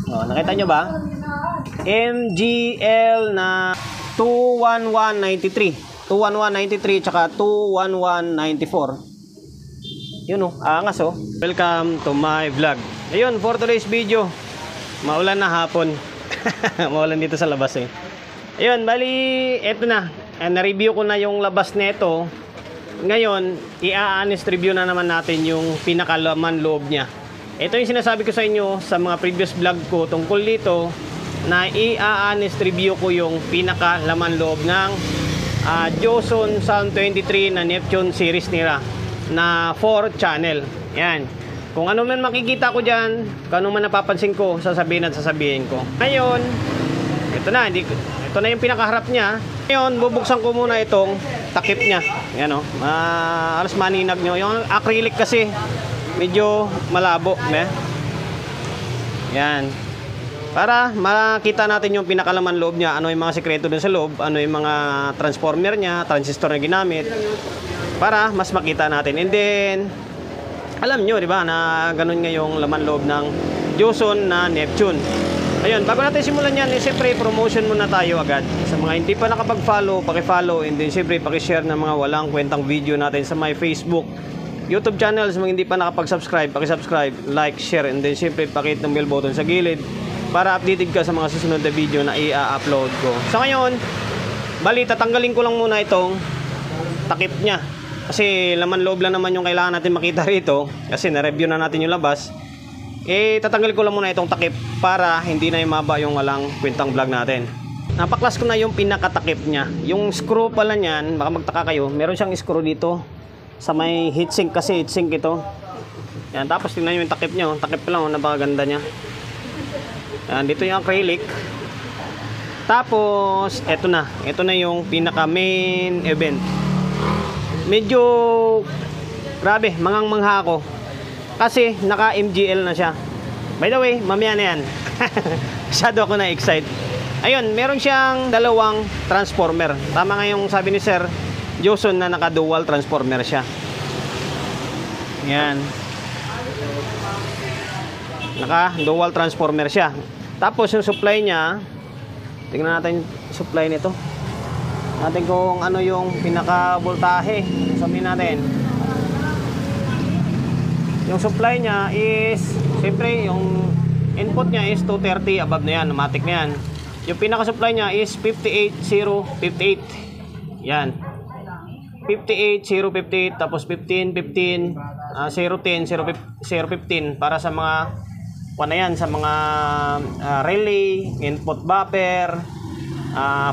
Nakita nyo ba? MGL na 21193. 21193 tsaka 21194. Yun angas Welcome to my vlog. Ayun, for today's video, maulan na hapon. Maulan dito sa labas Ayun, bali, eto na. Na-review ko na yung labas nito. Ngayon, i-honest review na naman natin yung pinakalaman loob niya. Ito yung sinasabi ko sa inyo sa mga previous vlog ko tungkol dito, na i-honest review ko yung pinakalaman loob ng Joson Sound 23 na Neptune series nila na 4 channel. Yan. Kung ano man makikita ko dyan, kung ano man napapansin ko, sasabihin ko. Ngayon, ito na yung pinakaharap niya. Ngayon, bubuksan ko muna itong takip niya. Yan alas maninag nyo. Yung acrylic kasi medyo malabo. Yan. Para makita natin yung pinakalaman loob niya. Ano yung mga sekreto dun sa loob. Ano yung mga transformer niya, transistor na ginamit. Para mas makita natin. And then, alam nyo, di ba, na ganun nga yung laman loob ng Joson na Neptune. Ayun, bago natin simulan yan, siyempre, promotion muna tayo agad. Sa mga hindi pa nakapag-follow, paki-follow. And then, siyempre, paki-share ng mga walang kwentang video natin sa my Facebook, YouTube channel. Sa mga hindi pa nakapag-subscribe, paki-subscribe, like, share. And then, siyempre, pakihit ng bell button sa gilid para updated ka sa mga susunod na video na i-upload ko. So, ngayon, bali, tatanggalin ko lang muna itong takip niya. Kasi laman loob lang naman yung kailangan natin makita rito. Kasi na-review na natin yung labas. Tatanggal ko lang muna itong takip para hindi na maba yung walang kwentang vlog natin. Napaklas ko na yung pinakatakip niya. Yung screw pala niyan, baka magtaka kayo, meron siyang screw dito sa may heatsink, kasi heatsink ito. Yan, tapos tingnan nyo yung takip niya. Takip pa lang, napakaganda niya. Yan, dito yung acrylic. Tapos, ito na yung pinaka main event. Medyo grabe, mangang-mangha ako kasi naka MGL na siya. By the way, mamaya na yan. Masyado ako na-excite. Ayun, meron siyang dalawang transformer. Tama nga yung sabi ni Sir Joson na naka-dual transformer siya. Yan. Naka-dual transformer siya. Tapos yung supply niya, tingnan natin yung supply nito. Natin kung ano yung pinaka-voltahe. Sabihin natin. Yung supply niya is, siyempre yung input niya is 230, above na yan, matic na yan. Yung pinaka-supply niya is 58058. Yan. 58058, tapos 1515, 010, 015 para sa mga yan, sa mga relay, input buffer,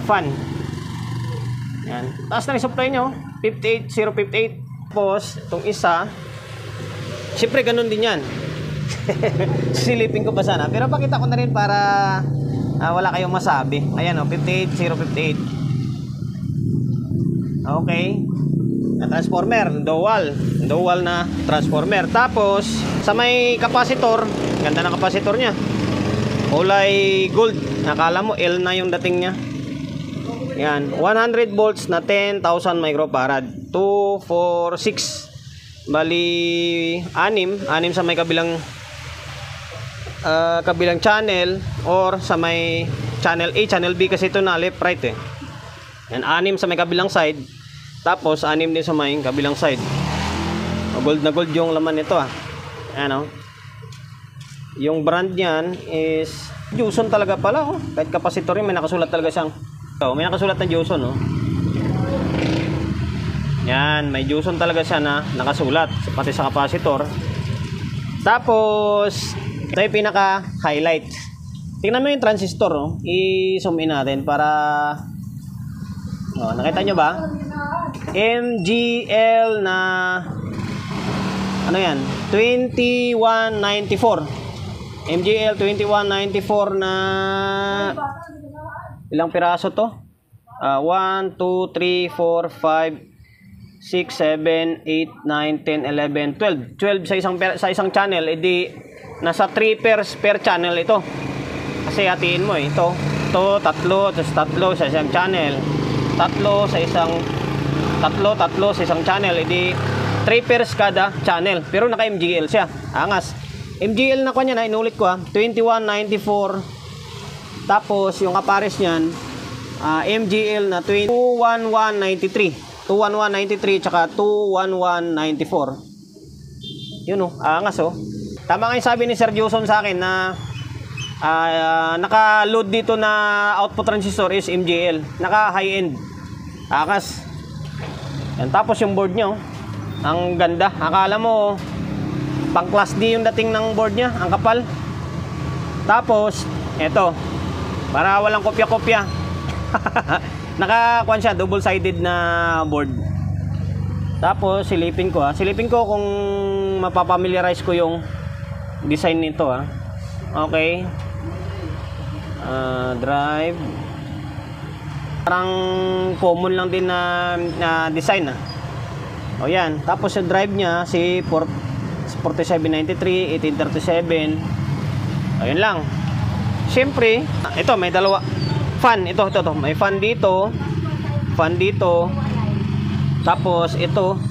fan. Yan. Taas na yung supply nyo, 58058. Tapos, itong isa, siyempre ganun din yan. Silipin ko pa sana. Pero pakita ko na rin para wala kayong masabi. Ayan 58058. Okay. Na transformer, dual na transformer. Tapos, sa may capacitor, ganda ng capacitor niya. Kulay gold. Nakala mo L na yung dating niya. Yan, 100 volts na 10,000 microfarad. 2, 4, 6. Bali, 6 sa may kabilang channel, or sa may channel A, channel B kasi ito na left right Yan, 6 sa may kabilang side. Tapos 6 din sa may kabilang side. Gold na gold yung laman nito Ano? Yung brand niyan is Joson talaga pala Kahit capacitor may nakasulat talaga siyang may nakasulat na Joson Yan, may Joson talaga siya na nakasulat pati sa capacitor. Tapos ito yung pinaka highlight. Tingnan mo yung transistor I-zoom in natin para nakita nyo ba? MGL na ano yan? 2194. MGL 2194 na ilang piraso to? 1, 2, 3, 4, 5, 6, 7, 8, 9, 10, 11, 12. 12 sa isang channel. Edi nasa 3 pairs per channel ito. Kasi hatiin mo ito, tatlo, tapos tatlo sa isang channel. Tatlo sa isang channel. Edi 3 pairs kada channel. Pero naka MGL siya. Angas. MGL na kanya na, inulit ko 2194. Tapos yung kapares niyan, MGL na 21193. 21193 tsaka 21194. Yun angas Tama nga yung sabi ni Sir Joson sa akin na naka-load dito na output transistor is MGL. Naka high end. Angas. Yan, tapos yung board niya ang ganda. Akala mo pang class D yung dating ng board niya, ang kapal. Tapos eto, para walang kopya-kopya. Nakakuan siya, double-sided na board. Tapos silipin ko Silipin ko kung mapapamiliarize ko yung design nito Okay. Drive. Parang common lang din na design O yan. Tapos yung drive niya si 4793, 1837. Ayun lang. Siyempre, ito may dalawa fan. Ito. May fan dito. Fan dito. Tapos ito,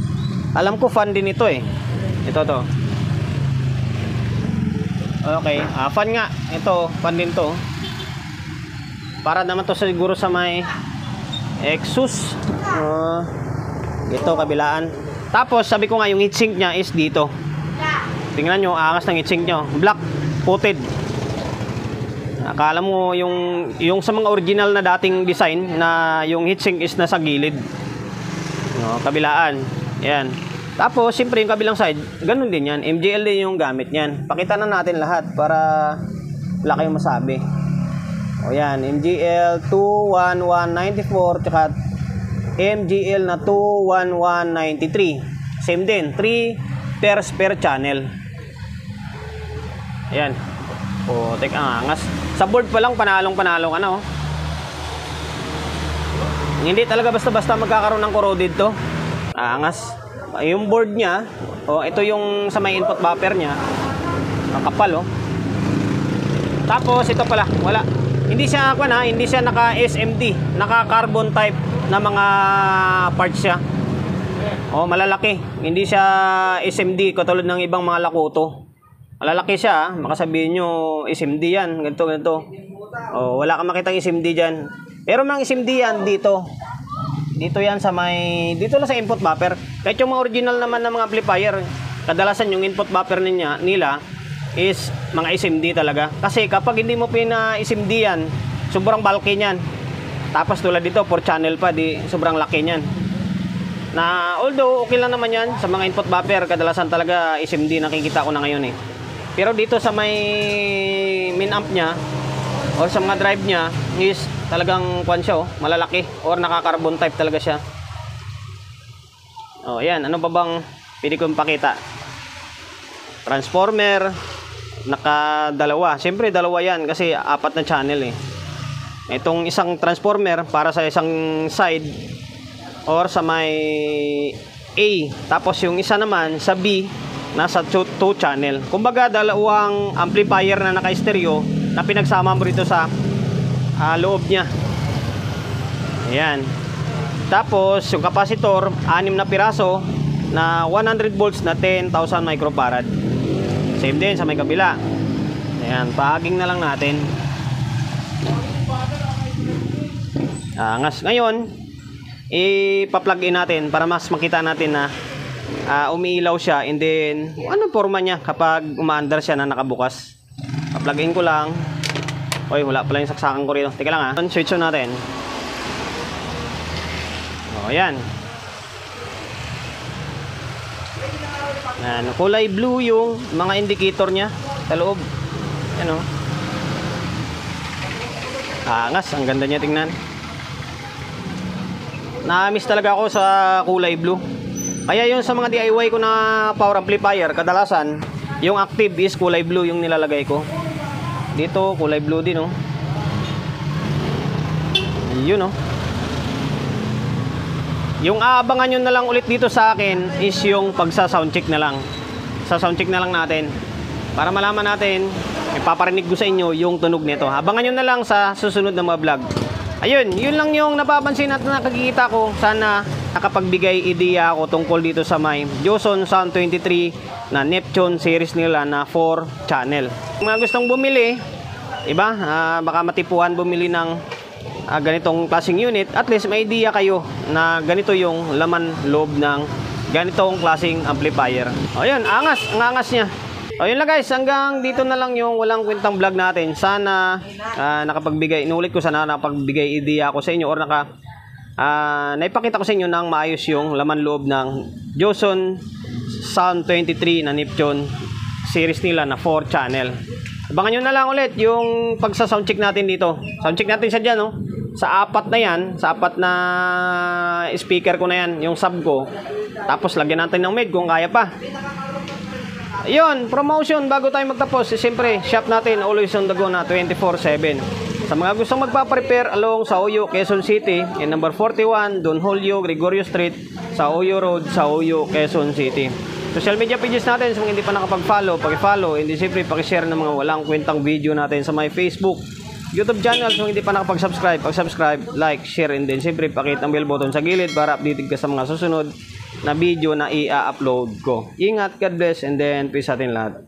alam ko fan din ito Ito. Okay, fan nga. Ito, fan din to. Para naman to siguro sa may exhaust. Ito, kabilaan. Tapos, sabi ko nga, yung heatsink niya is dito. Tingnan nyo, angas ng heatsink nyo. Black, coated. Akala mo yung sa mga original na dating design na yung heatsink is nasa gilid. Kabilaan. Yan. Tapos, siyempre yung kabilang side, ganun din yan. MGL din yung gamit yan. Pakita na natin lahat para wala kayong masabi. Yan. MGL 21194 tsaka MGL na 21193. Same din. 3 pairs per channel. Yan. Tek ang angas. Sa board pa lang, panalong-panalong Hindi talaga basta-basta magkakaroon ng corroded to. Angas. Yung board niya, ito yung sa may input buffer niya. Ang kapal Tapos ito pala, wala. Hindi siya hindi siya naka SMD, naka carbon type na mga parts siya. Malalaki. Hindi siya SMD katulad ng ibang mga Lakuto. Malalaki siya, makasabihin nyo SMD yan, ganito. Wala kang makitang SMD diyan. Pero mang SMD yan dito. Dito yan sa may, dito lang sa input buffer. Kahit yung mga original naman ng mga amplifier, kadalasan yung input buffer nila is mga SMD talaga. Kasi kapag hindi mo pina-SMD yan, sobrang bulky niyan. Tapos tulad dito, 4 channel pa, sobrang laki niyan. Na although okay lang naman yan sa mga input buffer, kadalasan talaga SMD nakikita ko na ngayon Pero dito sa may main amp niya, or sa mga drive niya is talagang malalaki or naka-carbon type talaga siya. Yan, ano pa bang pwede kong pakita? Transformer, naka-dalawa. Siyempre dalawa yan kasi 4 na channel Itong isang transformer para sa isang side or sa may A. Tapos yung isa naman sa B, nasa 2 channel. Kumbaga dalawang amplifier na naka-stereo na pinagsama mo rito sa loob niya. Ayan. Tapos yung capacitor, 6 na piraso na 100 volts na 10,000 microfarad. Same din sa may kabila. Ayan, paaging na lang natin. Angas. Ngayon, ipa-plug in natin para mas makita natin na umiilaw siya, and then anong forma niya kapag umaandar siya na nakabukas. Pa-plug in ko lang. Wala pala yung saksakan ko rito. Teka lang switch on natin. Ayan. Kulay blue yung mga indicator niya sa loob. Ayan Angas, ang ganda niya tingnan. Na-miss talaga ako sa kulay blue. Kaya yun sa mga DIY ko na power amplifier, kadalasan yung active is kulay blue yung nilalagay ko. Dito kulay blue din Yun Yung aabangan nyo na lang ulit dito sa akin is yung pagsa-soundcheck na lang. Sa soundcheck na lang natin para malaman natin, ipaparinig ko sa inyo yung tunog nito. Abangan nyo na lang sa susunod na mga vlog. Ayun, yun lang yung napapansin at nakikita ko. Sana nakapagbigay ideya ako tungkol dito sa may Joson Sound 23 na Neptune series nila na 4 channel. Kung mga gustong bumili, iba, baka matipuhan bumili ng ganitong klaseng unit, at least may idea kayo na ganito yung laman loob ng ganitong klaseng amplifier. Ayun, ang angas niya. Ayun lang guys, hanggang dito na lang yung walang kwentang vlog natin. Sana nakapagbigay, inulit ko, sana nakapagbigay idea ako sa inyo, or naipakita ko sa inyo ng maayos yung laman loob ng Joson Sound 23 na Neptune series nila na 4 channel. Abangan nyo na lang ulit yung pagsa-soundcheck natin dito. Soundcheck natin siya dyan, no? Sa apat na yan, sa apat na speaker ko na yan, yung sub ko. Tapos lagyan natin ng mid kung kaya pa. Ayun, promotion bago tayo magtapos. Siyempre, shop natin always on the go na 24/7. Sa mga gustong magpa-prepare along sa Oyo, Quezon City, in number 41, Don Julio, Gregorio Street, sa Oyo Road, sa Oyo, Quezon City. Social media pages natin, sa mga hindi pa nakapag-follow, paki-follow, hindi siyempre paki-share ng mga walang kwentang video natin sa my Facebook, YouTube channel. So hindi pa nakapag-subscribe, pag-subscribe, like, share, and then siyempre pakit ang bell button sa gilid para updated ka sa mga susunod na video na i-upload ko. Ingat, God bless, and then peace sa atin lahat.